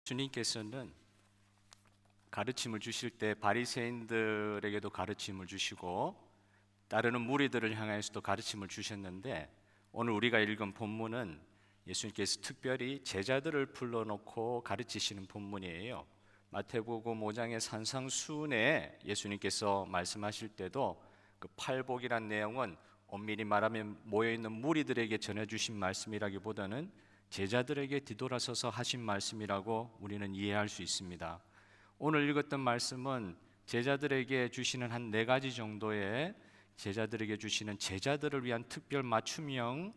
주님께서는 가르침을 주실 때 바리새인들에게도 가르침을 주시고 따르는 무리들을 향해서도 가르침을 주셨는데, 오늘 우리가 읽은 본문은 예수님께서 특별히 제자들을 불러놓고 가르치시는 본문이에요. 마태복음 5장의 산상수훈에 예수님께서 말씀하실 때도 그 팔복이란 내용은 엄밀히 말하면 모여있는 무리들에게 전해주신 말씀이라기보다는 제자들에게 뒤돌아서서 하신 말씀이라고 우리는 이해할 수 있습니다. 오늘 읽었던 말씀은 제자들에게 주시는 한 4가지 정도의 제자들에게 주시는 제자들을 위한 특별 맞춤형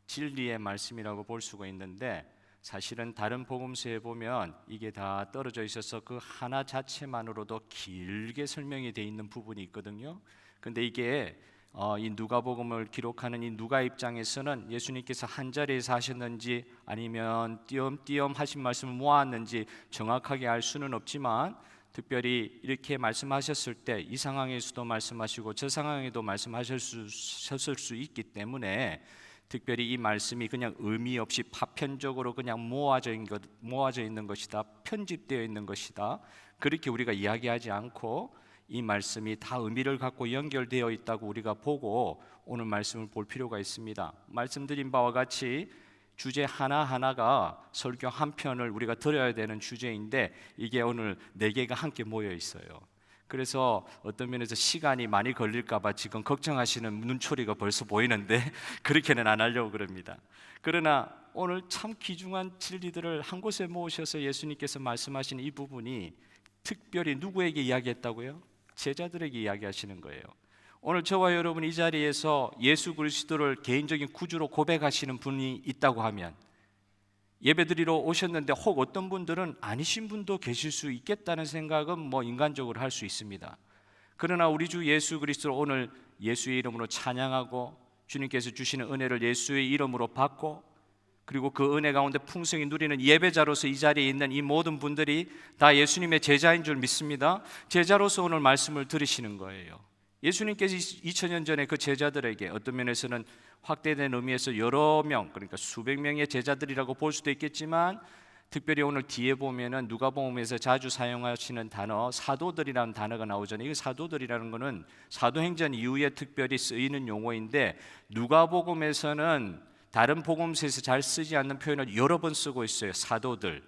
진리의 말씀이라고 볼 수가 있는데, 사실은 다른 복음서에 보면 이게 다 떨어져 있어서 그 하나 자체만으로도 길게 설명이 되어 있는 부분이 있거든요. 근데 이게 이 누가복음을 기록하는 이 누가 입장에서는 예수님께서 한 자리에서 하셨는지 아니면 띄엄띄엄 하신 말씀을 모았는지 정확하게 알 수는 없지만, 특별히 이렇게 말씀하셨을 때 이 상황에서도 말씀하시고 저 상황에도 말씀하셨을 수 있기 때문에 특별히 이 말씀이 그냥 의미 없이 파편적으로 그냥 모아져 있는 것이다, 편집되어 있는 것이다, 그렇게 우리가 이야기하지 않고 이 말씀이 다 의미를 갖고 연결되어 있다고 우리가 보고 오늘 말씀을 볼 필요가 있습니다. 말씀드린 바와 같이 주제 하나하나가 설교 한 편을 우리가 들어야 되는 주제인데, 이게 오늘 4개가 함께 모여 있어요. 그래서 어떤 면에서 시간이 많이 걸릴까 봐 지금 걱정하시는 눈초리가 벌써 보이는데 그렇게는 안 하려고 그럽니다. 그러나 오늘 참 귀중한 진리들을 한 곳에 모으셔서 예수님께서 말씀하신 이 부분이 특별히 누구에게 이야기했다고요? 제자들에게 이야기하시는 거예요. 오늘 저와 여러분 이 자리에서 예수 그리스도를 개인적인 구주로 고백하시는 분이 있다고 하면, 예배드리러 오셨는데 혹 어떤 분들은 아니신 분도 계실 수 있겠다는 생각은 인간적으로 할 수 있습니다. 그러나 우리 주 예수 그리스도를 오늘 예수의 이름으로 찬양하고 주님께서 주시는 은혜를 예수의 이름으로 받고, 그리고 그 은혜 가운데 풍성히 누리는 예배자로서 이 자리에 있는 이 모든 분들이 다 예수님의 제자인 줄 믿습니다. 제자로서 오늘 말씀을 들으시는 거예요. 예수님께서 2000년 전에 그 제자들에게 어떤 면에서는 확대된 의미에서 여러 명, 그러니까 수백 명의 제자들이라고 볼 수도 있겠지만, 특별히 오늘 뒤에 보면은 누가복음에서 자주 사용하시는 단어 사도들이라는 단어가 나오잖아요. 이 사도들이라는 것은 사도행전 이후에 특별히 쓰이는 용어인데, 누가복음에서는 다른 복음서에서 잘 쓰지 않는 표현을 여러 번 쓰고 있어요. 사도들.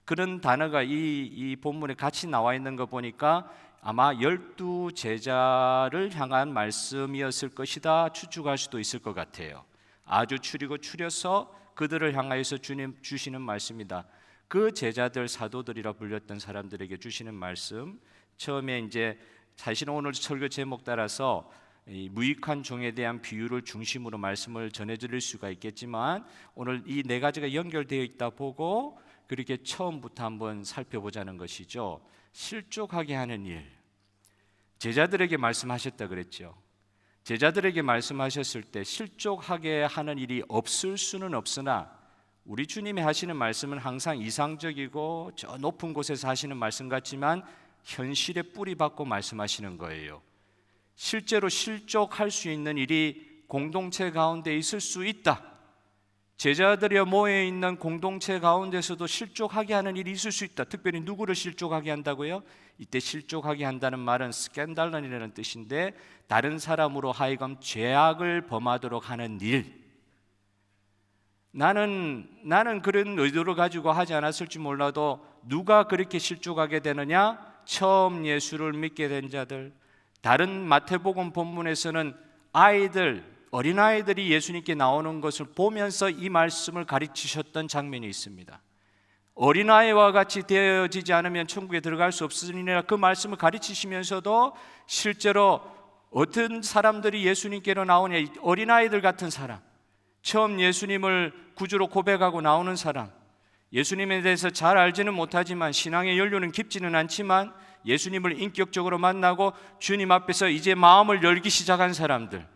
그런 단어가 이 본문에 같이 나와 있는 거 보니까 아마 12제자를 향한 말씀이었을 것이다 추측할 수도 있을 것 같아요. 아주 추리고 추려서 그들을 향하여서 주님 주시는 말씀이다. 그 제자들, 사도들이라 불렸던 사람들에게 주시는 말씀, 처음에 이제 사실은 오늘 설교 제목 따라서 이 무익한 종에 대한 비유를 중심으로 말씀을 전해드릴 수가 있겠지만, 오늘 이 4가지가 연결되어 있다 보고 그렇게 처음부터 한번 살펴보자는 것이죠. 실족하게 하는 일, 제자들에게 말씀하셨다 그랬죠. 제자들에게 말씀하셨을 때 실족하게 하는 일이 없을 수는 없으나, 우리 주님이 하시는 말씀은 항상 이상적이고 저 높은 곳에서 하시는 말씀 같지만 현실에 뿌리 박고 말씀하시는 거예요. 실제로 실족할 수 있는 일이 공동체 가운데 있을 수 있다. 제자들이 모여있는 공동체 가운데서도 실족하게 하는 일이 있을 수 있다. 특별히 누구를 실족하게 한다고요? 이때 실족하게 한다는 말은 스캔달런이라는 뜻인데, 다른 사람으로 하여금 죄악을 범하도록 하는 일. 나는 그런 의도를 가지고 하지 않았을지 몰라도 누가 그렇게 실족하게 되느냐? 처음 예수를 믿게 된 자들. 다른 마태복음 본문에서는 어린아이들이 예수님께 나오는 것을 보면서 이 말씀을 가르치셨던 장면이 있습니다. 어린아이와 같이 되어지지 않으면 천국에 들어갈 수 없으니라, 그 말씀을 가르치시면서도 실제로 어떤 사람들이 예수님께로 나오냐, 어린아이들 같은 사람, 처음 예수님을 구주로 고백하고 나오는 사람, 예수님에 대해서 잘 알지는 못하지만 신앙의 연륜은 깊지는 않지만 예수님을 인격적으로 만나고 주님 앞에서 이제 마음을 열기 시작한 사람들,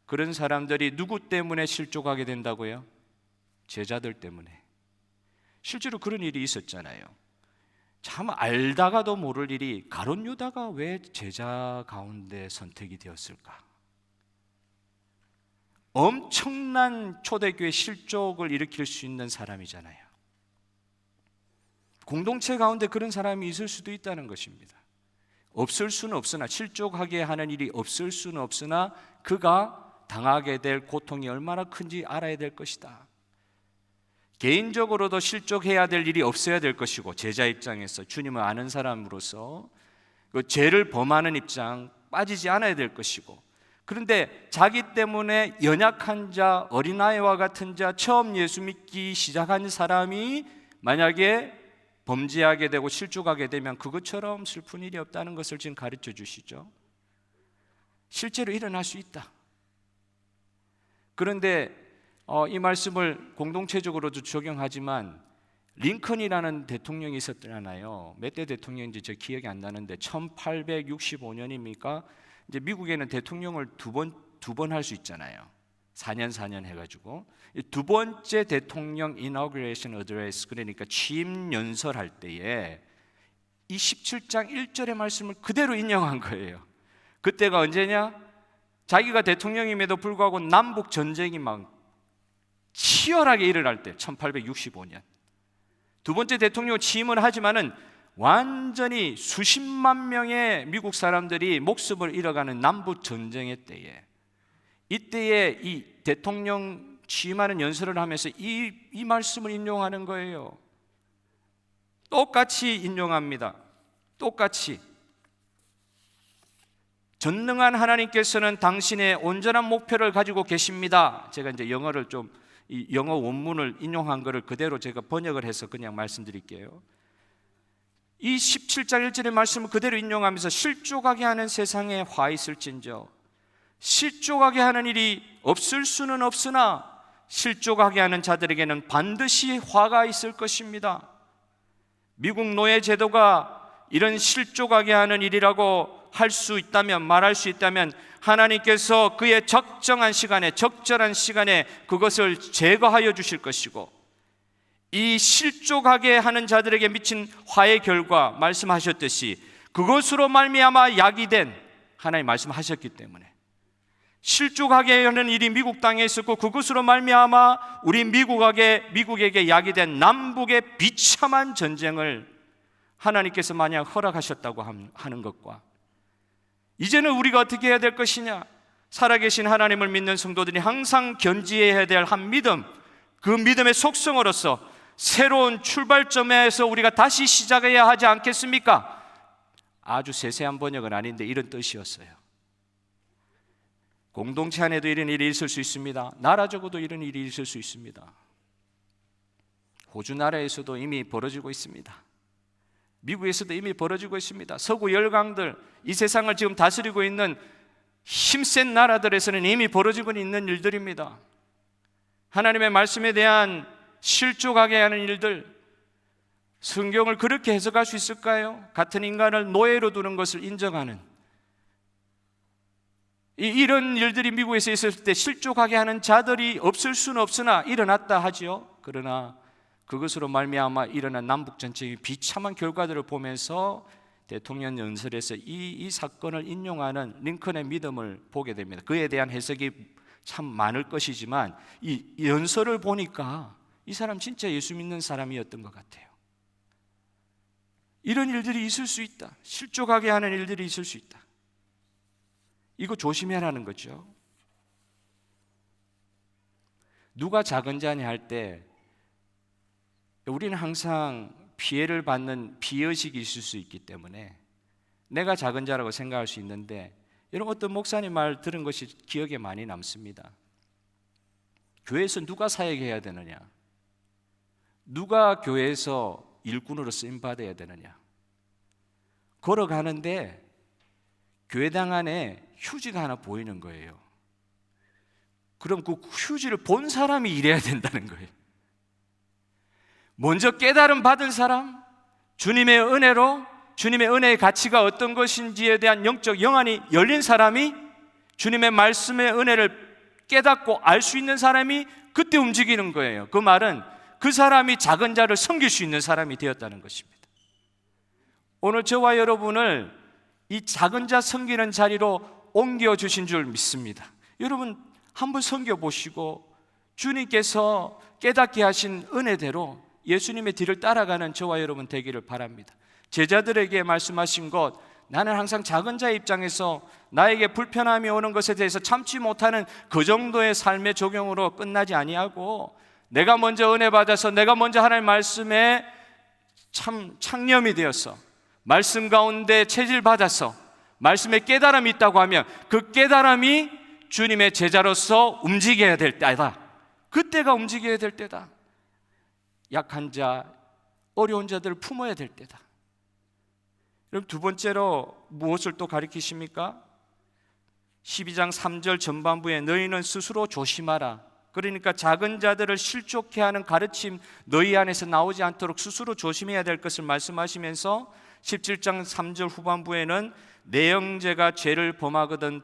그런 사람들이 누구 때문에 실족하게 된다고요? 제자들 때문에. 실제로 그런 일이 있었잖아요. 참 알다가도 모를 일이, 가룟 유다가 왜 제자 가운데 선택이 되었을까? 엄청난 초대교회 실족을 일으킬 수 있는 사람이잖아요. 공동체 가운데 그런 사람이 있을 수도 있다는 것입니다. 없을 수는 없으나, 실족하게 하는 일이 없을 수는 없으나 그가 당하게 될 고통이 얼마나 큰지 알아야 될 것이다. 개인적으로도 실족해야 될 일이 없어야 될 것이고, 제자 입장에서 주님을 아는 사람으로서 그 죄를 범하는 입장 빠지지 않아야 될 것이고, 그런데 자기 때문에 연약한 자, 어린아이와 같은 자, 처음 예수 믿기 시작한 사람이 만약에 범죄하게 되고 실족하게 되면 그것처럼 슬픈 일이 없다는 것을 지금 가르쳐 주시죠. 실제로 일어날 수 있다. 그런데 이 말씀을 공동체적으로도 적용하지만, 링컨이라는 대통령이 있었잖아요. 몇 대 대통령인지 저 기억이 안 나는데 1865년입니까? 이제 미국에는 대통령을 두 번 할 수 있잖아요. 4년 해가지고 두 번째 대통령 inauguration address, 그러니까 취임 연설할 때에 이 17장 1절의 말씀을 그대로 인용한 거예요. 그때가 언제냐? 자기가 대통령임에도 불구하고 남북 전쟁이 막 치열하게 일어날 때, 1865년 두 번째 대통령 취임을 하지만은 완전히 수십만 명의 미국 사람들이 목숨을 잃어가는 남북 전쟁의 때에, 이때에 이 대통령 취임하는 연설을 하면서 이 말씀을 인용하는 거예요. 똑같이 인용합니다. 똑같이. 전능한 하나님께서는 당신의 온전한 목표를 가지고 계십니다. 제가 이제 영어를 좀, 이 영어 원문을 인용한 거를 그대로 제가 번역을 해서 그냥 말씀드릴게요. 이 17장 1절의 말씀을 그대로 인용하면서, 실족하게 하는 세상에 화 있을진저, 실족하게 하는 일이 없을 수는 없으나 실족하게 하는 자들에게는 반드시 화가 있을 것입니다. 미국 노예 제도가 이런 실족하게 하는 일이라고 할 수 있다면, 말할 수 있다면, 하나님께서 그의 적정한 시간에, 적절한 시간에 그것을 제거하여 주실 것이고, 이 실족하게 하는 자들에게 미친 화의 결과, 말씀하셨듯이 그것으로 말미암아 야기된, 하나님 말씀하셨기 때문에 실족하게 하는 일이 미국 땅에 있었고, 그것으로 말미암아 우리 미국에게 야기된 남북의 비참한 전쟁을 하나님께서 만약 허락하셨다고 하는 것과, 이제는 우리가 어떻게 해야 될 것이냐? 살아계신 하나님을 믿는 성도들이 항상 견지해야 될 한 믿음, 그 믿음의 속성으로서 새로운 출발점에서 우리가 다시 시작해야 하지 않겠습니까? 아주 세세한 번역은 아닌데 이런 뜻이었어요. 공동체 안에도 이런 일이 있을 수 있습니다. 나라적으로도 이런 일이 있을 수 있습니다. 호주 나라에서도 이미 벌어지고 있습니다. 미국에서도 이미 벌어지고 있습니다. 서구 열강들, 이 세상을 지금 다스리고 있는 힘센 나라들에서는 이미 벌어지고 있는 일들입니다. 하나님의 말씀에 대한 실족하게 하는 일들, 성경을 그렇게 해석할 수 있을까요? 같은 인간을 노예로 두는 것을 인정하는 이런 일들이 미국에서 있었을 때 실족하게 하는 자들이 없을 수는 없으나 일어났다 하지요. 그러나 그것으로 말미암아 일어난 남북 전쟁의 비참한 결과들을 보면서 대통령 연설에서 이 사건을 인용하는 링컨의 믿음을 보게 됩니다. 그에 대한 해석이 참 많을 것이지만 이 연설을 보니까 이 사람 진짜 예수 믿는 사람이었던 것 같아요. 이런 일들이 있을 수 있다. 실족하게 하는 일들이 있을 수 있다. 이거 조심해야 하는 거죠. 누가 작은 자냐 할 때 우리는 항상 피해를 받는 비의식이 있을 수 있기 때문에 내가 작은 자라고 생각할 수 있는데, 여러분 어떤 목사님 말 들은 것이 기억에 많이 남습니다. 교회에서 누가 사역해야 되느냐, 누가 교회에서 일꾼으로 쓰임받아야 되느냐, 걸어가는데 교회당 안에 휴지가 하나 보이는 거예요. 그럼 그 휴지를 본 사람이 일해야 된다는 거예요. 먼저 깨달음 받은 사람, 주님의 은혜로, 주님의 은혜의 가치가 어떤 것인지에 대한 영적 영안이 열린 사람이, 주님의 말씀의 은혜를 깨닫고 알 수 있는 사람이 그때 움직이는 거예요. 그 말은 그 사람이 작은 자를 섬길 수 있는 사람이 되었다는 것입니다. 오늘 저와 여러분을 이 작은 자 섬기는 자리로 옮겨주신 줄 믿습니다. 여러분 한번 섬겨보시고 주님께서 깨닫게 하신 은혜대로 예수님의 뒤를 따라가는 저와 여러분 되기를 바랍니다. 제자들에게 말씀하신 것, 나는 항상 작은 자의 입장에서 나에게 불편함이 오는 것에 대해서 참지 못하는 그 정도의 삶의 적용으로 끝나지 아니하고, 내가 먼저 은혜 받아서 내가 먼저 하나님의 말씀에 창념이 되어서 말씀 가운데 체질받아서 말씀에 깨달음이 있다고 하면 그 깨달음이 주님의 제자로서 움직여야 될 때다. 그때가 움직여야 될 때다. 약한 자, 어려운 자들을 품어야 될 때다. 그럼 두 번째로 무엇을 또 가리키십니까? 12장 3절 전반부에 너희는 스스로 조심하라. 그러니까 작은 자들을 실족해 하는 가르침 너희 안에서 나오지 않도록 스스로 조심해야 될 것을 말씀하시면서 17장 3절 후반부에는 내 형제가 죄를 범하거든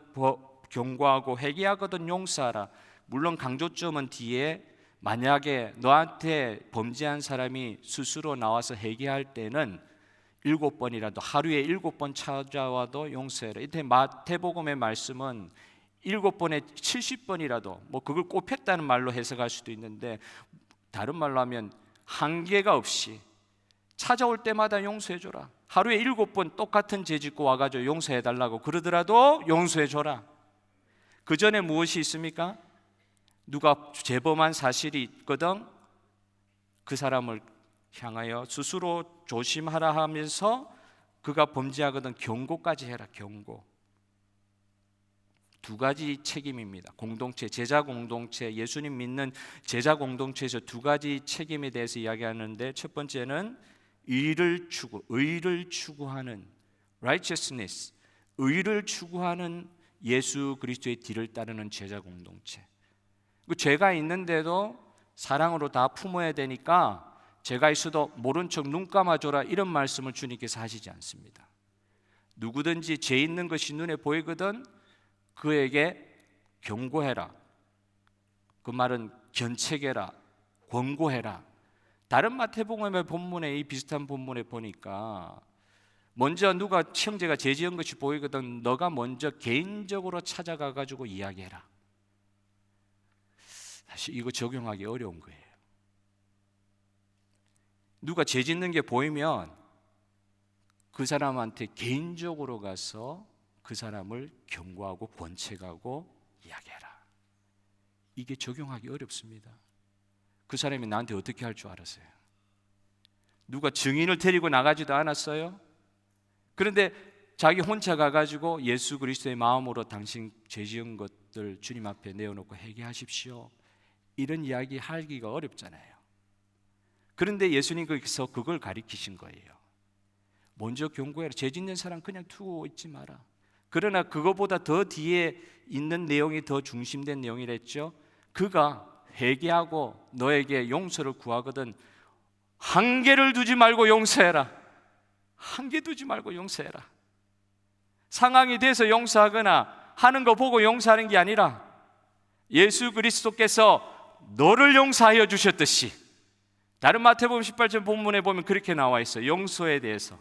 경고하고 회개하거든 용서하라. 물론 강조점은 뒤에 만약에 너한테 범죄한 사람이 스스로 나와서 회개할 때는 7번이라도 하루에 7번 찾아와도 용서해라. 이때 마태복음의 말씀은 7번에 70번이라도 뭐 그걸 꼽혔다는 말로 해석할 수도 있는데, 다른 말로 하면 한계가 없이 찾아올 때마다 용서해줘라. 하루에 7번 똑같은 죄 짓고 와가지고 용서해달라고 그러더라도 용서해줘라. 그 전에 무엇이 있습니까? 누가 재범한 사실이 있거든 그 사람을 향하여 스스로 조심하라 하면서 그가 범죄하거든 경고까지 해라. 경고. 두 가지 책임입니다. 공동체, 제자 공동체, 예수님 믿는 제자 공동체에서 두 가지 책임에 대해서 이야기하는데, 첫 번째는 의를 추구하는 righteousness, 의를 추구하는 예수 그리스도의 뒤를 따르는 제자 공동체. 그 죄가 있는데도 사랑으로 다 품어야 되니까 죄가 있어도 모른 척 눈 감아줘라, 이런 말씀을 주님께서 하시지 않습니다. 누구든지 죄 있는 것이 눈에 보이거든 그에게 경고해라. 그 말은 견책해라, 권고해라. 다른 마태복음의 본문에, 이 비슷한 본문에 보니까 먼저 누가 형제가 죄 지은 것이 보이거든 너가 먼저 개인적으로 찾아가 가지고 이야기해라. 사실 이거 적용하기 어려운 거예요. 누가 죄 짓는 게 보이면 그 사람한테 개인적으로 가서 그 사람을 경고하고 권책하고 이야기해라. 이게 적용하기 어렵습니다. 그 사람이 나한테 어떻게 할 줄 알았어요? 누가 증인을 데리고 나가지도 않았어요. 그런데 자기 혼자 가가지고 예수 그리스도의 마음으로 당신 죄 지은 것들 주님 앞에 내어놓고 회개하십시오, 이런 이야기 하기가 어렵잖아요. 그런데 예수님께서 그걸 가리키신 거예요. 먼저 경고해라. 죄 짓는 사람 그냥 두고 있지 마라. 그러나 그거보다 더 뒤에 있는 내용이 더 중심된 내용이랬죠. 그가 회개하고 너에게 용서를 구하거든 한계를 두지 말고 용서해라. 한계 두지 말고 용서해라. 상황이 돼서 용서하거나 하는 거 보고 용서하는 게 아니라 예수 그리스도께서 너를 용서하여 주셨듯이, 다른 마태복음 18절 본문에 보면 그렇게 나와 있어요. 용서에 대해서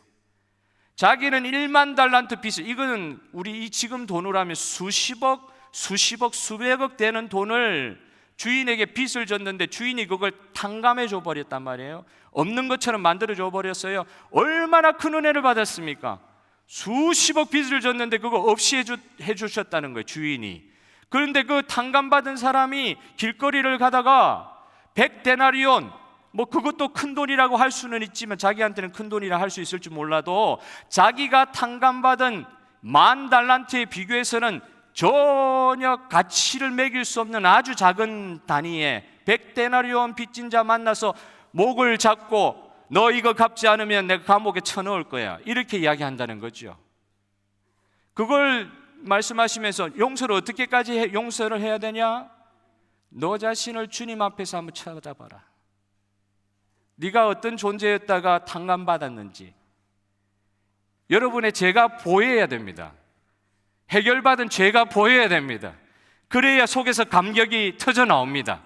자기는 1만 달란트 빚을, 이거는 우리 지금 돈으로 하면 수십억, 수백억 되는 돈을 주인에게 빚을 졌는데 주인이 그걸 탕감해 줘 버렸단 말이에요. 없는 것처럼 만들어 줘 버렸어요. 얼마나 큰 은혜를 받았습니까? 수십억 빚을 졌는데 그거 없이 해주셨다는 거예요, 주인이. 그런데 그 탕감받은 사람이 길거리를 가다가 100데나리온, 뭐 그것도 큰 돈이라고 할 수는 있지만 자기한테는 큰 돈이라 할 수 있을지 몰라도 자기가 탕감받은 10,000달란트에 비교해서는 전혀 가치를 매길 수 없는 아주 작은 단위의 100데나리온 빚진 자 만나서 목을 잡고 너 이거 갚지 않으면 내가 감옥에 쳐넣을 거야, 이렇게 이야기한다는 거죠. 그걸 말씀하시면서 용서를 어떻게까지 용서를 해야 되냐? 너 자신을 주님 앞에서 한번 찾아봐라. 네가 어떤 존재였다가 탕감받았는지 여러분의 죄가 보여야 됩니다. 해결받은 죄가 보여야 됩니다. 그래야 속에서 감격이 터져 나옵니다.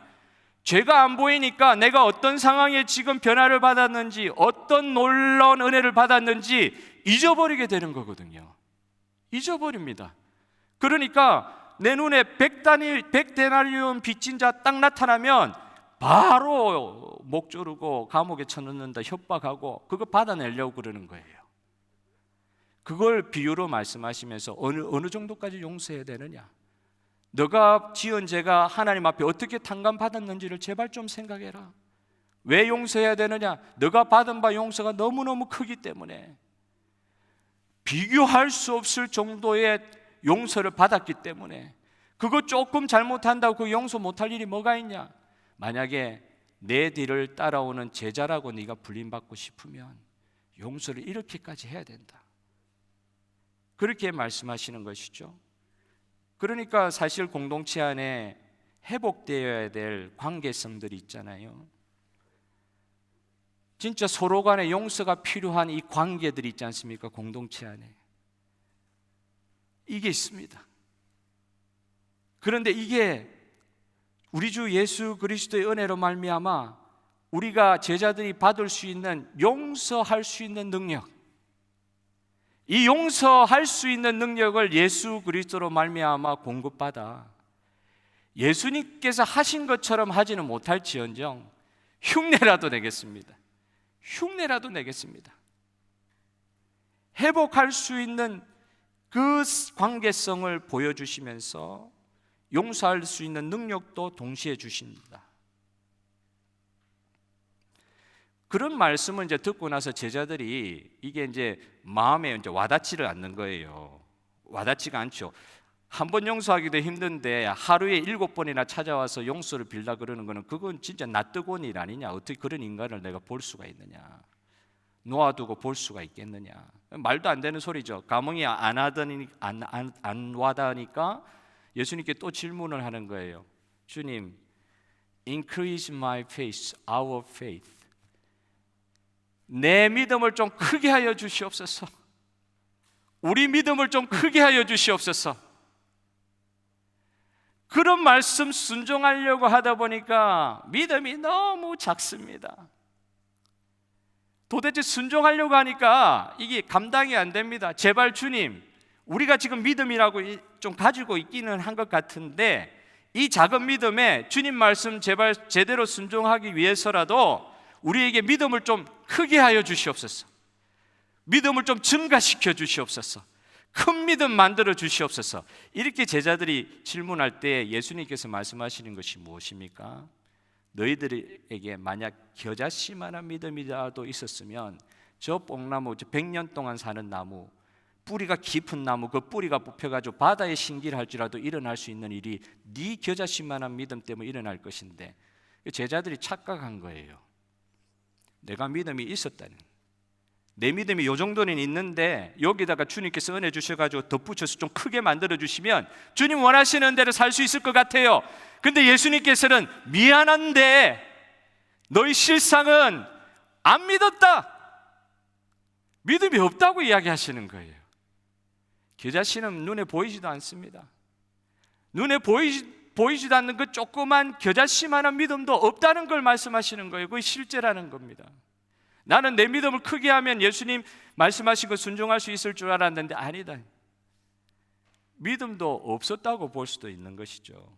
죄가 안 보이니까 내가 어떤 상황에 지금 변화를 받았는지, 어떤 놀라운 은혜를 받았는지 잊어버리게 되는 거거든요. 잊어버립니다. 그러니까 내 눈에 100데나리온 빚진 자 딱 나타나면 바로 목 조르고 감옥에 쳐넣는다 협박하고 그거 받아내려고 그러는 거예요. 그걸 비유로 말씀하시면서 어느 정도까지 용서해야 되느냐, 너가 지은 죄가 하나님 앞에 어떻게 탕감받았는지를 제발 좀 생각해라. 왜 용서해야 되느냐? 너가 받은 바 용서가 너무너무 크기 때문에, 비교할 수 없을 정도의 용서를 받았기 때문에, 그거 조금 잘못한다고 그 용서 못할 일이 뭐가 있냐? 만약에 내 뒤를 따라오는 제자라고 네가 불림받고 싶으면 용서를 이렇게까지 해야 된다. 그렇게 말씀하시는 것이죠. 그러니까 사실 공동체 안에 회복되어야 될 관계성들이 있잖아요. 진짜 서로 간에 용서가 필요한 이 관계들이 있지 않습니까? 공동체 안에 이게 있습니다. 그런데 이게 우리 주 예수 그리스도의 은혜로 말미암아 우리가 제자들이 받을 수 있는 용서할 수 있는 능력, 이 용서할 수 있는 능력을 예수 그리스도로 말미암아 공급받아 예수님께서 하신 것처럼 하지는 못할지언정 흉내라도 내겠습니다. 흉내라도 내겠습니다. 회복할 수 있는 그 관계성을 보여주시면서 용서할 수 있는 능력도 동시에 주십니다. 그런 말씀을 이제 듣고 나서 제자들이 이게 이제 마음에 이제 와닿지를 않는 거예요. 와닿지가 않죠. 한 번 용서하기도 힘든데 하루에 7번이나 찾아와서 용서를 빌라 그러는 거는 그건 진짜 낯뜨거운 일 아니냐? 어떻게 그런 인간을 내가 볼 수가 있느냐? 놓아두고 볼 수가 있겠느냐? 말도 안 되는 소리죠. 감흥이 안 와닿으니까 예수님께 또 질문을 하는 거예요. 주님, increase my faith, our faith. 내 믿음을 좀 크게 하여 주시옵소서. 우리 믿음을 좀 크게 하여 주시옵소서. 그런 말씀 순종하려고 하다 보니까 믿음이 너무 작습니다. 도대체 순종하려고 하니까 이게 감당이 안 됩니다. 제발 주님, 우리가 지금 믿음이라고 좀 가지고 있기는 한 것 같은데 이 작은 믿음에 주님 말씀 제발 제대로 순종하기 위해서라도 우리에게 믿음을 좀 크게 하여 주시옵소서. 믿음을 좀 증가시켜 주시옵소서. 큰 믿음 만들어 주시옵소서. 이렇게 제자들이 질문할 때 예수님께서 말씀하시는 것이 무엇입니까? 너희들에게 만약 겨자씨만한 믿음이라도 있었으면 저 뽕나무, 100년 동안 사는 나무, 뿌리가 깊은 나무, 그 뿌리가 뽑혀가지고 바다에 신기를 할지라도 일어날 수 있는 일이 네 겨자씨만한 믿음 때문에 일어날 것인데, 제자들이 착각한 거예요. 내가 믿음이 있었다는, 내 믿음이 요 정도는 있는데 여기다가 주님께서 은혜 주셔가지고 덧붙여서 좀 크게 만들어 주시면 주님 원하시는 대로 살 수 있을 것 같아요. 근데 예수님께서는 미안한데 너희 실상은 안 믿었다, 믿음이 없다고 이야기하시는 거예요. 겨자씨는 눈에 보이지도 않습니다. 눈에 보이지도 않는 그 조그만 겨자씨만한 믿음도 없다는 걸 말씀하시는 거예요. 그게 실제라는 겁니다. 나는 내 믿음을 크게 하면 예수님 말씀하신 거 순종할 수 있을 줄 알았는데 아니다. 믿음도 없었다고 볼 수도 있는 것이죠.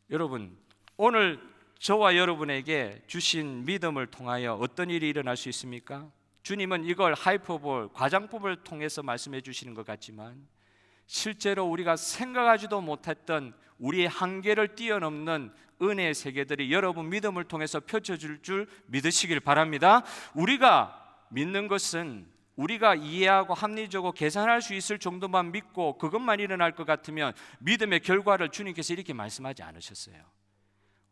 여러분, 오늘 저와 여러분에게 주신 믿음을 통하여 어떤 일이 일어날 수 있습니까? 주님은 이걸 하이퍼볼, 과장법을 통해서 말씀해 주시는 것 같지만 실제로 우리가 생각하지도 못했던 우리의 한계를 뛰어넘는 은혜의 세계들이 여러분 믿음을 통해서 펼쳐질 줄 믿으시길 바랍니다. 우리가 믿는 것은 우리가 이해하고 합리적으로 계산할 수 있을 정도만 믿고 그것만 일어날 것 같으면 믿음의 결과를 주님께서 이렇게 말씀하지 않으셨어요.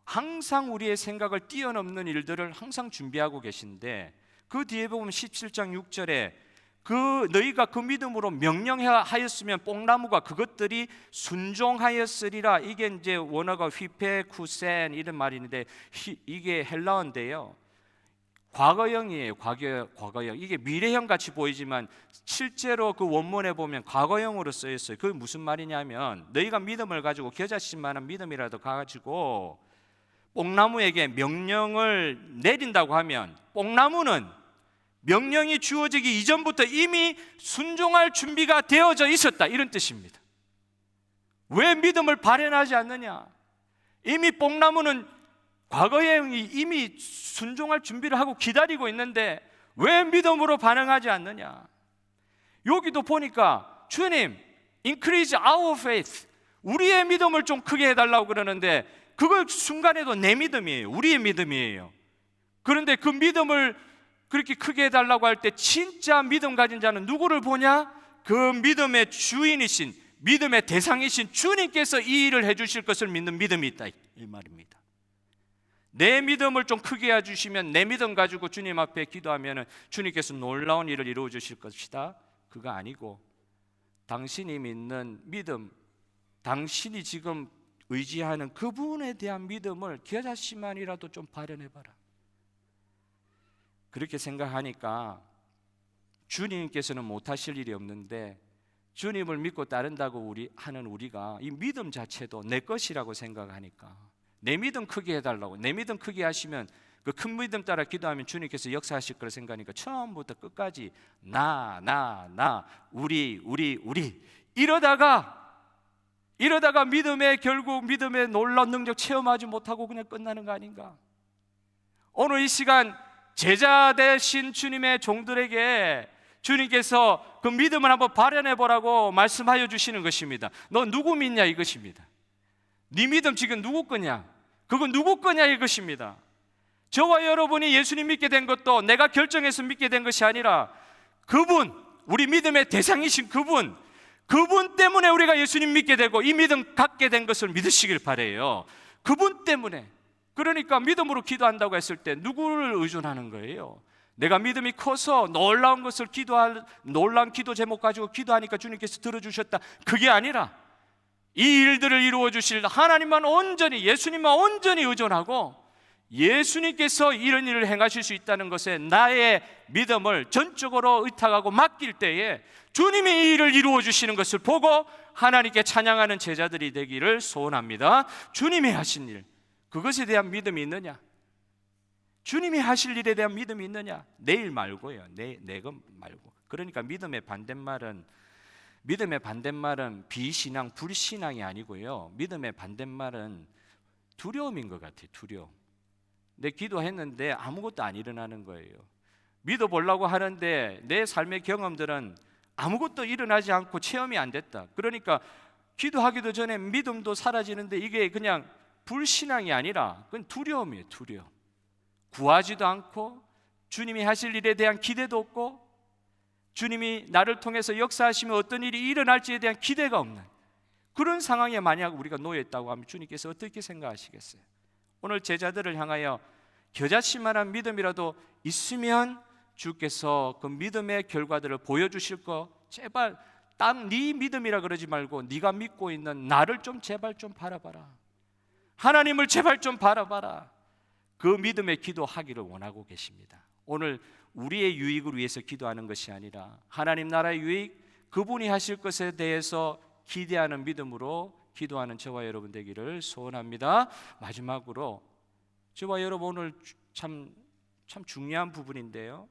항상 우리의 생각을 뛰어넘는 일들을 항상 준비하고 계신데, 그 뒤에 보면 17장 6절에 너희가 그 믿음으로 명령하였으면 뽕나무가 그것들이 순종하였으리라. 이게 이제 원어가 휘페쿠센 이런 말인데 이게 헬라어인데요. 과거형이에요. 과거형. 이게 미래형 같이 보이지만 실제로 그 원문에 보면 과거형으로 쓰여 있어요. 그게 무슨 말이냐면 너희가 믿음을 가지고 겨자씨만한 믿음이라도 가지고 뽕나무에게 명령을 내린다고 하면 뽕나무는 명령이 주어지기 이전부터 이미 순종할 준비가 되어져 있었다, 이런 뜻입니다. 왜 믿음을 발현하지 않느냐? 이미 뽕나무는 과거에 이미 순종할 준비를 하고 기다리고 있는데 왜 믿음으로 반응하지 않느냐? 여기도 보니까 주님, increase our faith, 우리의 믿음을 좀 크게 해달라고 그러는데 그걸 순간에도 내 믿음이에요. 우리의 믿음이에요. 그런데 그 믿음을 그렇게 크게 해달라고 할 때 진짜 믿음 가진 자는 누구를 보냐? 그 믿음의 주인이신, 믿음의 대상이신 주님께서 이 일을 해주실 것을 믿는 믿음이 있다, 이 말입니다. 내 믿음을 좀 크게 해주시면 내 믿음 가지고 주님 앞에 기도하면 주님께서 놀라운 일을 이루어 주실 것이다. 그거 아니고 당신이 믿는 믿음, 당신이 지금 의지하는 그분에 대한 믿음을 겨자씨만이라도 좀 발현해봐라. 그렇게 생각하니까 주님께서는 못하실 일이 없는데 주님을 믿고 따른다고 하는 우리가 이 믿음 자체도 내 것이라고 생각하니까 내 믿음 크게 해달라고, 내 믿음 크게 하시면 그 큰 믿음 따라 기도하면 주님께서 역사하실 거라 생각하니까 처음부터 끝까지 나 우리 이러다가 결국 믿음의 놀라운 능력 체험하지 못하고 그냥 끝나는 거 아닌가? 오늘 이 시간 제자 되신 주님의 종들에게 주님께서 그 믿음을 한번 발현해 보라고 말씀하여 주시는 것입니다. 너 누구 믿냐 이것입니다. 네 믿음 지금 누구 거냐? 그건 누구 거냐 이것입니다. 저와 여러분이 예수님 믿게 된 것도 내가 결정해서 믿게 된 것이 아니라 그분, 우리 믿음의 대상이신 그분 때문에 우리가 예수님 믿게 되고 이 믿음 갖게 된 것을 믿으시길 바라요. 그분 때문에. 그러니까 믿음으로 기도한다고 했을 때 누구를 의존하는 거예요? 내가 믿음이 커서 놀라운 것을 놀라운 기도 제목 가지고 기도하니까 주님께서 들어주셨다, 그게 아니라 이 일들을 이루어 주실 하나님만 온전히, 예수님만 온전히 의존하고 예수님께서 이런 일을 행하실 수 있다는 것에 나의 믿음을 전적으로 의탁하고 맡길 때에 주님이 이 일을 이루어 주시는 것을 보고 하나님께 찬양하는 제자들이 되기를 소원합니다. 주님이 하신 일, 그것에 대한 믿음이 있느냐? 주님이 하실 일에 대한 믿음이 있느냐? 내 일 말고요. 내 것 말고. 그러니까 믿음의 반대말은 비신앙, 불신앙이 아니고요. 믿음의 반대말은 두려움인 것 같아요. 두려움. 내 기도했는데 아무것도 안 일어나는 거예요. 믿어보려고 하는데 내 삶의 경험들은 아무것도 일어나지 않고 체험이 안 됐다. 그러니까 기도하기도 전에 믿음도 사라지는데 이게 그냥 불신앙이 아니라 그건 두려움이에요. 두려움. 구하지도 않고 주님이 하실 일에 대한 기대도 없고 주님이 나를 통해서 역사하시면 어떤 일이 일어날지에 대한 기대가 없는 그런 상황에 만약 우리가 놓여 있다고 하면 주님께서 어떻게 생각하시겠어요? 오늘 제자들을 향하여 겨자씨만한 믿음이라도 있으면 주께서 그 믿음의 결과들을 보여주실 거, 제발 딱 네 믿음이라 그러지 말고 네가 믿고 있는 나를 좀 제발 좀 바라봐라. 하나님을 제발 좀 바라봐라. 그 믿음의 기도하기를 원하고 계십니다. 오늘 우리의 유익을 위해서 기도하는 것이 아니라 하나님 나라의 유익, 그분이 하실 것에 대해서 기대하는 믿음으로 기도하는 저와 여러분 되기를 소원합니다. 마지막으로 저와 여러분 오늘 참 중요한 부분인데요.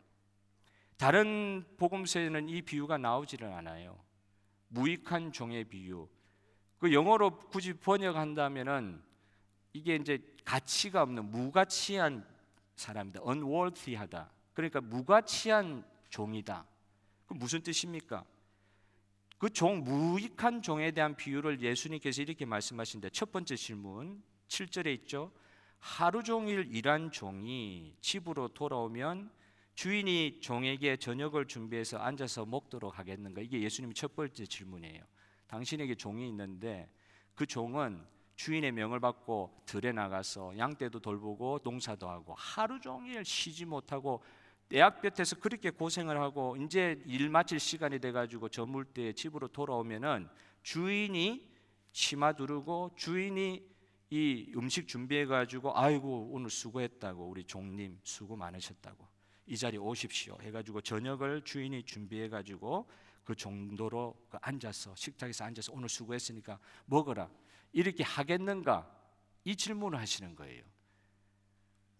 다른 복음서에는 이 비유가 나오지는 않아요. 무익한 종의 비유. 그 영어로 굳이 번역한다면은 이게 이제 가치가 없는 무가치한 사람이다. unworthy하다. 그러니까 무가치한 종이다. 그 무슨 뜻입니까? 그 무익한 종에 대한 비유를 예수님께서 이렇게 말씀하신데 첫 번째 질문 7절에 있죠. 하루 종일 일한 종이 집으로 돌아오면 주인이 종에게 저녁을 준비해서 앉아서 먹도록 하겠는가? 이게 예수님의 첫 번째 질문이에요. 당신에게 종이 있는데 그 종은 주인의 명을 받고 들에 나가서 양떼도 돌보고 농사도 하고 하루 종일 쉬지 못하고 떼약볕에서 그렇게 고생을 하고 이제 일 마칠 시간이 돼가지고 저물 때 집으로 돌아오면은 주인이 치마 두르고 주인이 이 음식 준비해가지고 아이고 오늘 수고했다고, 우리 종님 수고 많으셨다고, 이 자리에 오십시오 해가지고 저녁을 주인이 준비해가지고 그 정도로 앉아서 식탁에서 앉아서 오늘 수고했으니까 먹어라 이렇게 하겠는가? 이 질문을 하시는 거예요.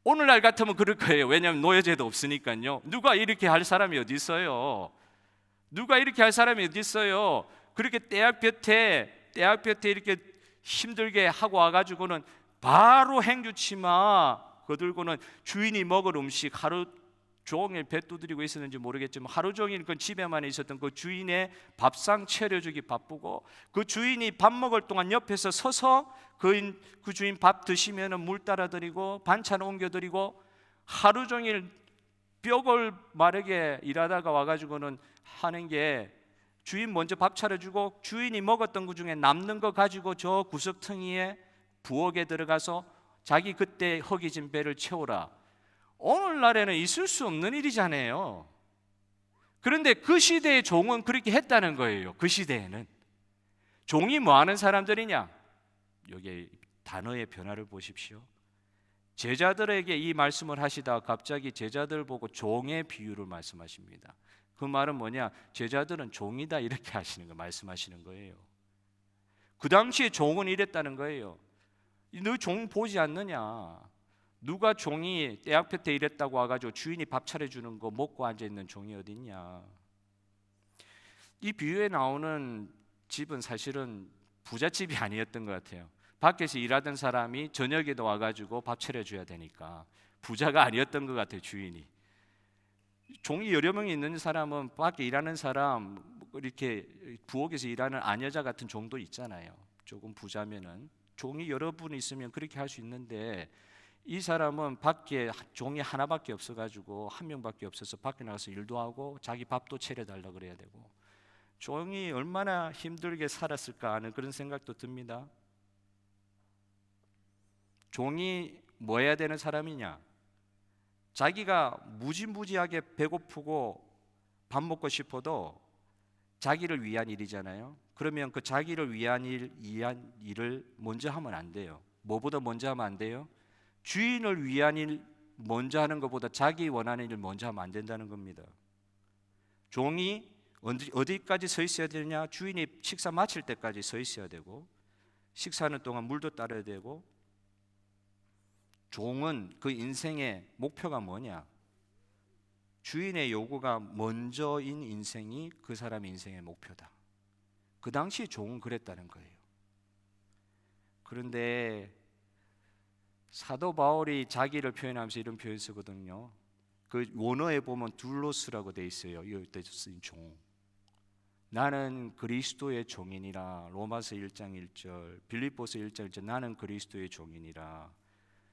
오늘날 같으면 그럴 거예요. 왜냐하면 노예제도 없으니까요. 누가 이렇게 할 사람이 어디 있어요? 누가 이렇게 할 사람이 어디 있어요? 그렇게 떼약볕에 이렇게 힘들게 하고 와가지고는 바로 행주치마 거들고는 주인이 먹을 음식 하루 종일 배 두드리고 있었는지 모르겠지만 하루 종일 그 집에만 있었던 그 주인의 밥상 차려주기 바쁘고, 그 주인이 밥 먹을 동안 옆에서 서서 그 주인 밥 드시면 물 따라 드리고 반찬 옮겨 드리고, 하루 종일 뼈골 마르게 일하다가 와가지고는 하는 게, 주인 먼저 밥 차려주고 주인이 먹었던 그 중에 남는 거 가지고 저 구석텅이에 부엌에 들어가서 자기 그때 허기진 배를 채우라. 오늘날에는 있을 수 없는 일이잖아요. 그런데 그 시대의 종은 그렇게 했다는 거예요. 그 시대에는 종이 뭐 하는 사람들이냐? 여기 단어의 변화를 보십시오. 제자들에게 이 말씀을 하시다가 갑자기 제자들 보고 종의 비유를 말씀하십니다. 그 말은 뭐냐? 제자들은 종이다 이렇게 하시는 거 말씀하시는 거예요. 그 당시에 종은 이랬다는 거예요. 너 종 보지 않느냐? 누가 종이 대학교 때 일했다고 와가지고 주인이 밥 차려주는 거 먹고 앉아있는 종이 어딨냐? 이 비유에 나오는 집은 사실은 부잣집이 아니었던 것 같아요. 밖에서 일하던 사람이 저녁에도 와가지고 밥 차려줘야 되니까 부자가 아니었던 것 같아요, 주인이. 종이 여러 명이 있는 사람은 밖에 일하는 사람, 이렇게 부엌에서 일하는 아녀자 같은 종도 있잖아요. 조금 부자면은 종이 여러 분 있으면 그렇게 할 수 있는데, 이 사람은 밖에 종이 하나밖에 없어가지고 한 명밖에 없어서 밖에 나가서 일도 하고 자기 밥도 차려달라 그래야 되고, 종이 얼마나 힘들게 살았을까 하는 그런 생각도 듭니다. 종이 뭐 해야 되는 사람이냐? 자기가 무지무지하게 배고프고 밥 먹고 싶어도 자기를 위한 일이잖아요. 그러면 그 자기를 위한 일을 먼저 하면 안 돼요. 뭐보다 먼저 하면 안 돼요? 주인을 위한 일 먼저 하는 것보다 자기 원하는 일을 먼저 하면 안 된다는 겁니다. 종이 어디까지 서 있어야 되냐? 주인이 식사 마칠 때까지 서 있어야 되고, 식사하는 동안 물도 따라야 되고. 종은 그 인생의 목표가 뭐냐? 주인의 요구가 먼저인 인생이 그 사람의 인생의 목표다. 그 당시 종은 그랬다는 거예요. 그런데 사도 바울이 자기를 표현하면서 이런 표현을 쓰거든요. 그 원어에 보면 둘로스라고 돼 있어요. 이때 쓰인 종. 나는 그리스도의 종이니라. 로마서 1장 1절, 빌립보서 1장 1절, 나는 그리스도의 종이니라.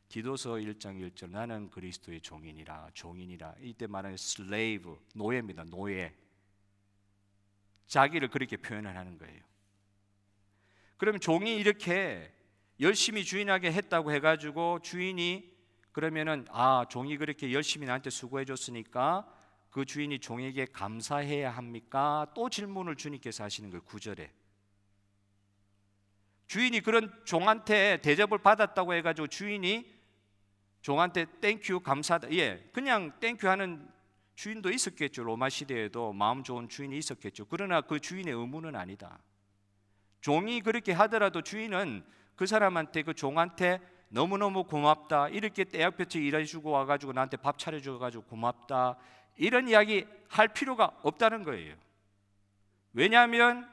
디도서 1장 1절, 나는 그리스도의 종이니라. 종이니라. 이때 말하는 slave, 노예입니다. 노예. 자기를 그렇게 표현을 하는 거예요. 그러면 종이 이렇게 열심히 주인에게 했다고 해가지고 주인이 그러면은 종이 그렇게 열심히 나한테 수고해 줬으니까 그 주인이 종에게 감사해야 합니까? 또 질문을 주님께서 하시는 거예요. 9절에 주인이 그런 종한테 대접을 받았다고 해가지고 주인이 종한테 땡큐 감사하다, 그냥 땡큐 하는 주인도 있었겠죠. 로마 시대에도 마음 좋은 주인이 있었겠죠. 그러나 그 주인의 의무는 아니다. 종이 그렇게 하더라도 주인은 그 사람한테, 그 종한테 너무너무 고맙다, 이렇게 떼약볕에 일해주고 와가지고 나한테 밥 차려줘가지고 고맙다, 이런 이야기 할 필요가 없다는 거예요. 왜냐하면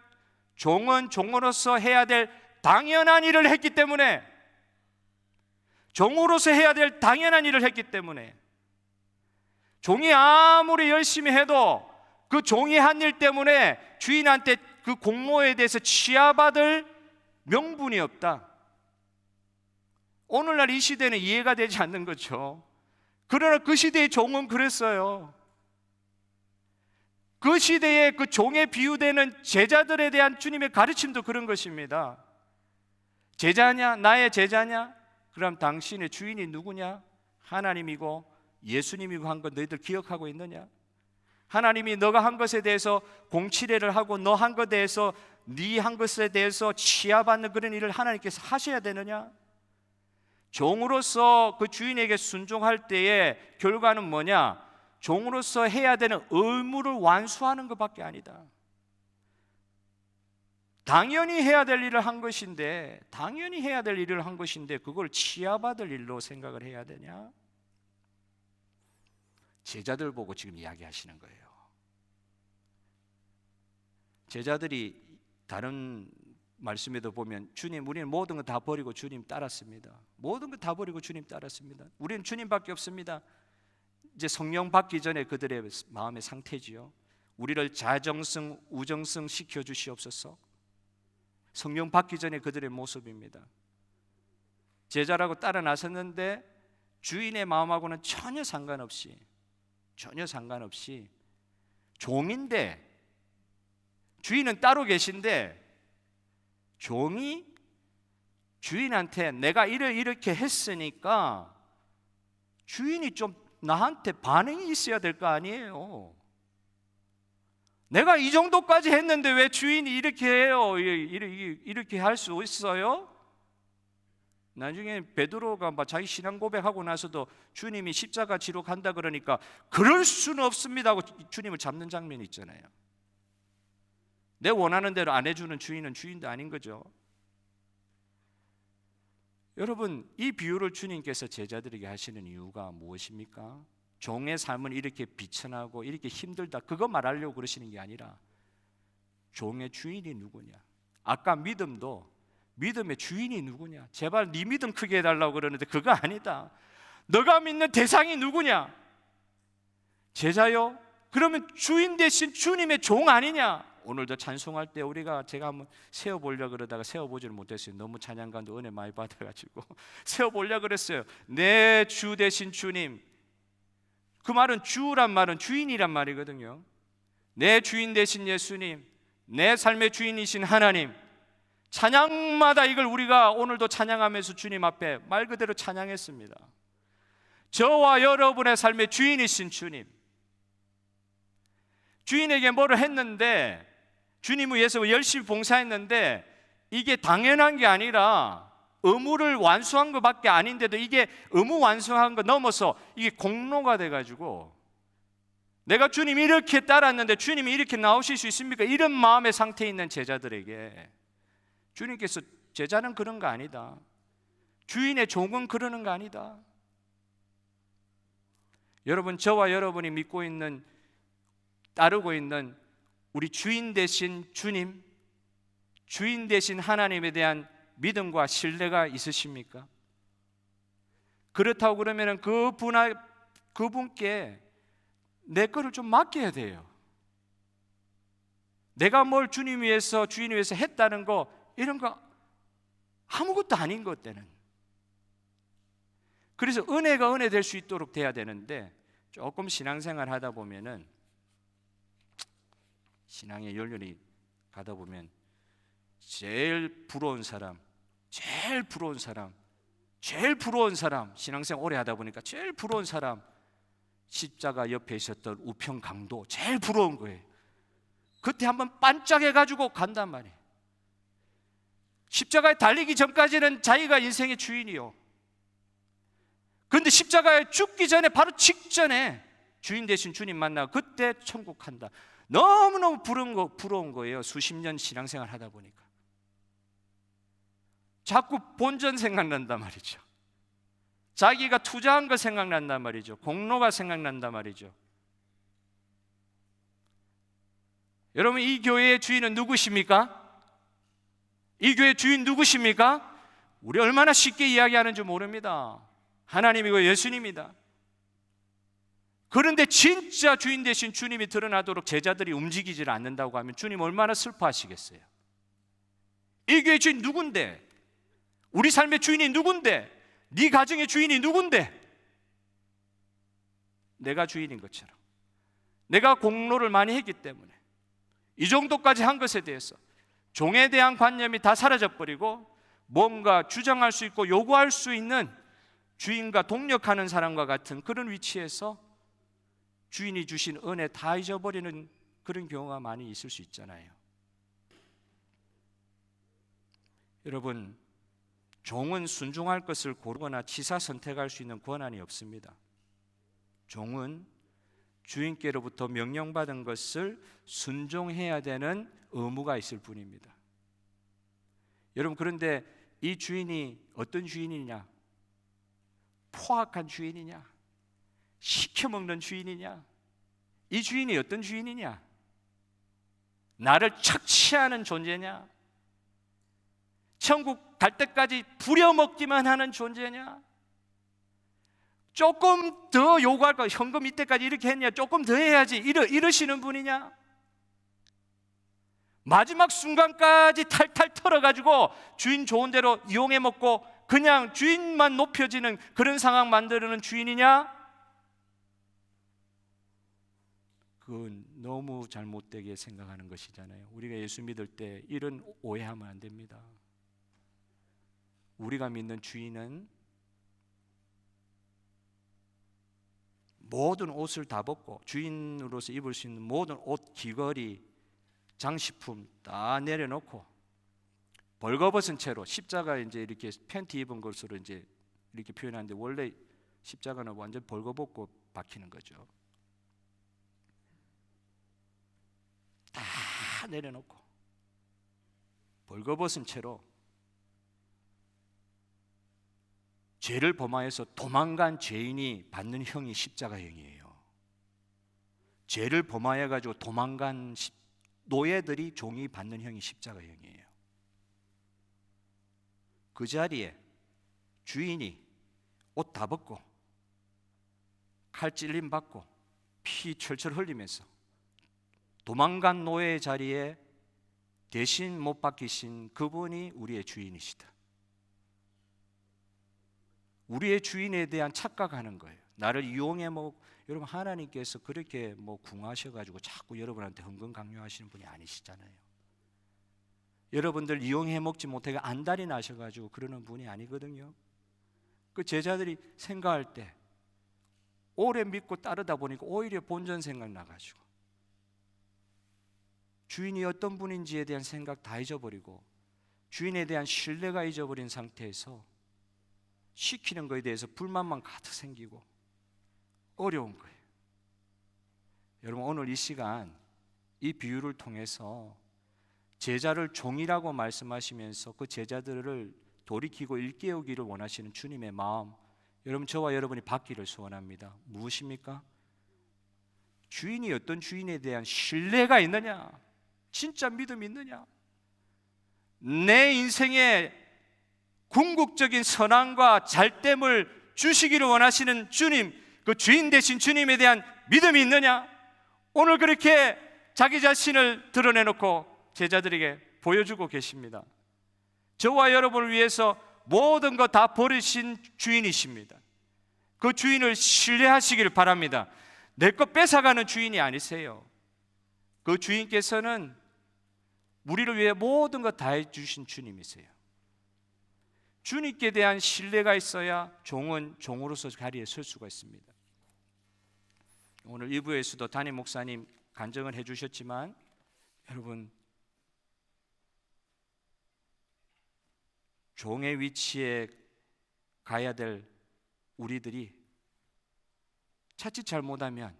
종은 종으로서 해야 될 당연한 일을 했기 때문에, 종으로서 해야 될 당연한 일을 했기 때문에, 종이 아무리 열심히 해도 그 종이 한 일 때문에 주인한테 그 공모에 대해서 치아받을 명분이 없다. 오늘날 이 시대는 이해가 되지 않는 거죠. 그러나 그 시대의 종은 그랬어요. 그 시대에 그 종에 비유되는 제자들에 대한 주님의 가르침도 그런 것입니다. 제자냐? 나의 제자냐? 그럼 당신의 주인이 누구냐? 하나님이고 예수님이고 한 것 너희들 기억하고 있느냐? 하나님이 너가 한 것에 대해서 공치례를 하고 너 한 것에 대해서, 네 한 것에 대해서 치아받는 그런 일을 하나님께서 하셔야 되느냐? 종으로서 그 주인에게 순종할 때의 결과는 뭐냐? 종으로서 해야 되는 의무를 완수하는 것밖에 아니다. 당연히 해야 될 일을 한 것인데, 당연히 해야 될 일을 한 것인데 그걸 치아받을 일로 생각을 해야 되냐? 제자들 보고 지금 이야기하시는 거예요. 제자들이 다른 말씀에도 보면 주님, 우리는 모든 거 다 버리고 주님 따랐습니다. 모든 거 다 버리고 주님 따랐습니다. 우리는 주님밖에 없습니다. 이제 성령 받기 전에 그들의 마음의 상태지요. 우리를 자정성, 우정성 시켜 주시옵소서. 성령 받기 전에 그들의 모습입니다. 제자라고 따라 나섰는데 주인의 마음하고는 전혀 상관없이 종인데, 주인은 따로 계신데 종이 주인한테 내가 이렇게 했으니까 주인이 좀 나한테 반응이 있어야 될 거 아니에요. 내가 이 정도까지 했는데 왜 주인이 이렇게 해요? 이렇게 할 수 있어요? 나중에 베드로가 자기 신앙 고백하고 나서도 주님이 십자가 지러 간다 그러니까 그럴 수는 없습니다 하고 주님을 잡는 장면이 있잖아요. 내 원하는 대로 안 해주는 주인은 주인도 아닌 거죠. 여러분, 이 비유를 주님께서 제자들에게 하시는 이유가 무엇입니까? 종의 삶은 이렇게 비천하고 이렇게 힘들다, 그거 말하려고 그러시는 게 아니라 종의 주인이 누구냐. 아까 믿음의 주인이 누구냐. 제발 네 믿음 크게 해달라고 그러는데 그거 아니다. 너가 믿는 대상이 누구냐. 제자요? 그러면 주인 대신 주님의 종 아니냐. 오늘도 찬송할 때 제가 한번 세워보려고 그러다가 세워보지를 못했어요. 너무 찬양가도 은혜 많이 받아가지고 세워보려고 그랬어요. 내 주 대신 주님. 그 말은 주란 말은 주인이란 말이거든요. 내 주인 대신 예수님, 내 삶의 주인이신 하나님. 찬양마다 이걸 우리가 오늘도 찬양하면서 주님 앞에 말 그대로 찬양했습니다. 저와 여러분의 삶의 주인이신 주님. 주인에게 뭐를 했는데, 주님을 위해서 열심히 봉사했는데 이게 당연한 게 아니라 의무를 완수한 것밖에 아닌데도 이게 의무 완수한 거 넘어서 이게 공로가 돼가지고 내가 주님 이렇게 따랐는데 주님이 이렇게 나오실 수 있습니까? 이런 마음의 상태에 있는 제자들에게 주님께서 제자는 그런 거 아니다. 주인의 종은 그러는 거 아니다. 여러분, 저와 여러분이 믿고 있는, 따르고 있는 우리 주인 되신 주님, 주인 되신 하나님에 대한 믿음과 신뢰가 있으십니까? 그렇다고 그러면 그분께 내 거를 좀 맡겨야 돼요. 내가 뭘 주님 위해서, 주인 위해서 했다는 거, 이런 거 아무것도 아닌 것 때는. 그래서 은혜가 은혜 될 수 있도록 돼야 되는데, 조금 신앙생활 하다 보면은, 신앙의 연륜이 가다 보면 제일 부러운 사람, 신앙생활 오래 하다 보니까 제일 부러운 사람, 십자가 옆에 있었던 우평 강도, 제일 부러운 거예요. 그때 한번 반짝해가지고 간단 말이에요. 십자가에 달리기 전까지는 자기가 인생의 주인이요. 그런데 십자가에 죽기 전에, 바로 직전에 주인 되신 주님 만나고 그때 천국 간다. 너무너무 부러운 거예요. 수십 년 신앙생활 하다 보니까 자꾸 본전 생각난단 말이죠. 자기가 투자한 거 생각난단 말이죠. 공로가 생각난단 말이죠. 여러분, 이 교회의 주인은 누구십니까? 이 교회의 주인 누구십니까? 우리 얼마나 쉽게 이야기하는지 모릅니다. 하나님이고 예수님이다. 그런데 진짜 주인 되신 주님이 드러나도록 제자들이 움직이질 않는다고 하면 주님 얼마나 슬퍼하시겠어요? 이 교회의 주인 누군데? 우리 삶의 주인이 누군데? 네 가정의 주인이 누군데? 내가 주인인 것처럼, 내가 공로를 많이 했기 때문에 이 정도까지 한 것에 대해서 종에 대한 관념이 다 사라져버리고 뭔가 주장할 수 있고 요구할 수 있는 주인과 동력하는 사람과 같은 그런 위치에서 주인이 주신 은혜 다 잊어버리는 그런 경우가 많이 있을 수 있잖아요. 여러분, 종은 순종할 것을 고르거나 취사 선택할 수 있는 권한이 없습니다. 종은 주인께로부터 명령받은 것을 순종해야 되는 의무가 있을 뿐입니다. 여러분, 그런데 이 주인이 어떤 주인이냐? 포악한 주인이냐? 시켜먹는 주인이냐? 이 주인이 어떤 주인이냐? 나를 착취하는 존재냐? 천국 갈 때까지 부려먹기만 하는 존재냐? 조금 더 요구할 거, 현금 이때까지 이렇게 했냐, 조금 더 해야지, 이러시는 분이냐? 마지막 순간까지 탈탈 털어가지고 주인 좋은 대로 이용해 먹고 그냥 주인만 높여지는 그런 상황 만드는 주인이냐? 그건 너무 잘못되게 생각하는 것이잖아요. 우리가 예수 믿을 때 이런 오해하면 안 됩니다. 우리가 믿는 주인은 모든 옷을 다 벗고 주인으로서 입을 수 있는 모든 옷, 귀걸이, 장식품 다 내려놓고 벌거벗은 채로, 십자가 이제 이렇게 팬티 입은 것으로 이제 이렇게 표현하는데 원래 십자가는 완전 벌거벗고 박히는 거죠. 다 내려놓고 벌거벗은 채로 죄를 범하여서 도망간 죄인이 받는 형이 십자가형이에요. 죄를 범하여 가지고 도망간 노예들이 종이 받는 형이 십자가형이에요. 그 자리에 주인이 옷 다 벗고 칼 찔림 받고 피 철철 흘리면서 도망간 노예의 자리에 대신 못 박히신 그분이 우리의 주인이시다. 우리의 주인에 대한 착각하는 거예요. 나를 이용해 여러분 하나님께서 그렇게 궁하셔가지고 자꾸 여러분한테 헌금 강요하시는 분이 아니시잖아요. 여러분들 이용해 먹지 못하게 안달이 나셔가지고 그러는 분이 아니거든요. 그 제자들이 생각할 때 오래 믿고 따르다 보니까 오히려 본전 생각 나가지고 주인이 어떤 분인지에 대한 생각 다 잊어버리고 주인에 대한 신뢰가 잊어버린 상태에서 시키는 것에 대해서 불만만 가득 생기고 어려운 거예요. 여러분 오늘 이 시간 이 비유를 통해서 제자를 종이라고 말씀하시면서 그 제자들을 돌이키고 일깨우기를 원하시는 주님의 마음, 여러분 저와 여러분이 받기를 소원합니다. 무엇입니까? 주인이 어떤 주인에 대한 신뢰가 있느냐, 진짜 믿음이 있느냐, 내 인생에 궁극적인 선함과 잘됨을 주시기를 원하시는 주님, 그 주인 되신 주님에 대한 믿음이 있느냐? 오늘 그렇게 자기 자신을 드러내놓고 제자들에게 보여주고 계십니다. 저와 여러분을 위해서 모든 것 다 버리신 주인이십니다. 그 주인을 신뢰하시기를 바랍니다. 내 것 뺏어가는 주인이 아니세요. 그 주인께서는 우리를 위해 모든 것 다 해주신 주님이세요. 주님께 대한 신뢰가 있어야 종은 종으로서 자리에 설 수가 있습니다. 오늘 2부에서도 담임 목사님 간증을 해주셨지만 여러분 종의 위치에 가야 될 우리들이 자칫 잘못하면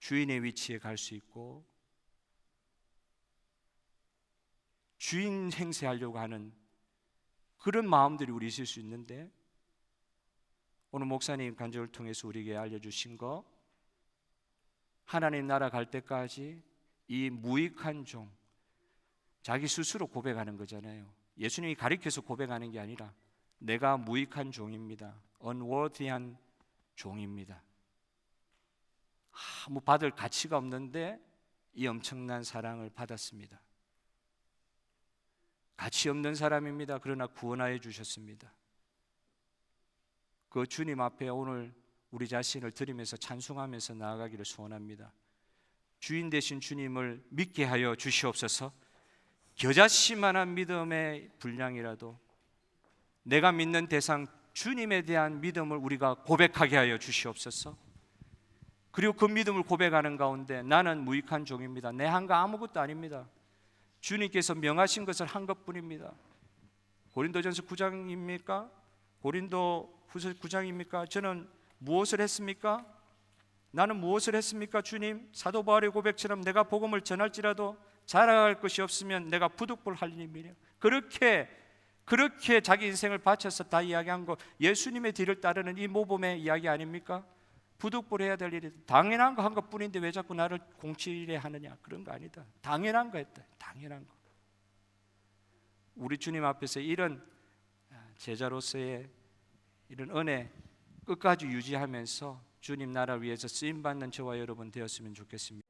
주인의 위치에 갈 수 있고 주인 행세하려고 하는 그런 마음들이 우리 있을 수 있는데 오늘 목사님 간증을 통해서 우리에게 알려주신 거 하나님 나라 갈 때까지 이 무익한 종 자기 스스로 고백하는 거잖아요. 예수님이 가리켜서 고백하는 게 아니라 내가 무익한 종입니다. unworthy한 종입니다. 아무 받을 가치가 없는데 이 엄청난 사랑을 받았습니다. 가치 없는 사람입니다. 그러나 구원하여 주셨습니다. 그 주님 앞에 오늘 우리 자신을 드리면서 찬송하면서 나아가기를 소원합니다. 주인 되신 주님을 믿게 하여 주시옵소서. 겨자씨만한 믿음의 분량이라도 내가 믿는 대상 주님에 대한 믿음을 우리가 고백하게 하여 주시옵소서. 그리고 그 믿음을 고백하는 가운데 나는 무익한 종입니다. 내 한가 아무것도 아닙니다. 주님께서 명하신 것을 한 것뿐입니다. 고린도전서 9장입니까? 고린도후서 9장입니까? 저는 무엇을 했습니까? 나는 무엇을 했습니까? 주님, 사도 바울의 고백처럼 내가 복음을 전할지라도 자랑할 것이 없으면 내가 부득불 할 일이며 그렇게 자기 인생을 바쳐서 다 이야기한 거 예수님의 뒤를 따르는 이 모범의 이야기 아닙니까? 부득불 해야 될 일이 당연한 거 한 것뿐인데 왜 자꾸 나를 공치려 하느냐? 그런 거 아니다. 당연한 거 했다. 당연한 거. 우리 주님 앞에서 이런 제자로서의 이런 은혜 끝까지 유지하면서 주님 나라 위해서 쓰임 받는 저와 여러분 되었으면 좋겠습니다.